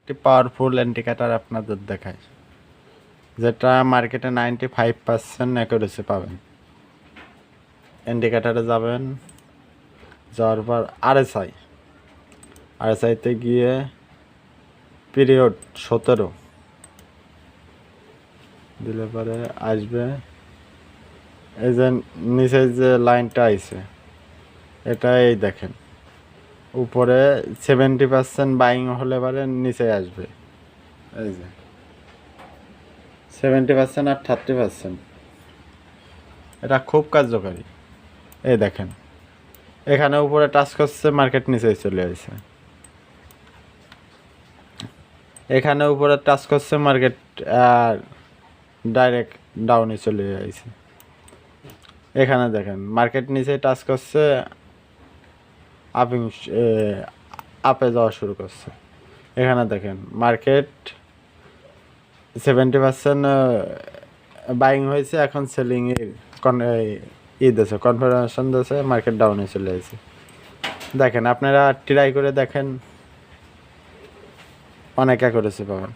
একটি powerful indicator আপনাদের দেখায়, যেটা মার্কেটে 95% অ্যাকুরেসি পাবেন। ইন্ডিকেটারে যাবেন, যাওয়ার পর আরএসআইতে গিয়ে পিরিয়ড 17 দিলে পরে আসবে। এই যে নিচে যে লাইনটা আছে, এটা এই দেখেন, উপরে 70% বাইং হলে পরে নিচে আসবে। এই যে 70% আর 30%, এটা খুব কার্যকারী। এই দেখেন, এখানে উপরে টাচ করছে, মার্কেট নিচে চলে আসছে। এখানে উপরে টাচ করছে, মার্কেট ডাইরেক্ট ডাউনে চলে যাইছে। এখানে দেখেন মার্কেট নিচে টাচ করছে, আপে যাওয়া শুরু করছে। এখানে দেখেন মার্কেট 70% বাইং হয়েছে, এখন সেলিং এর দিয়েছে, কনফার্মেশন দিয়েছে, মার্কেট ডাউনে চলে যাচ্ছে। দেখেন, আপনারা ট্রাই করে দেখেন, অনেক অ্যাকুরেসি পাবেন।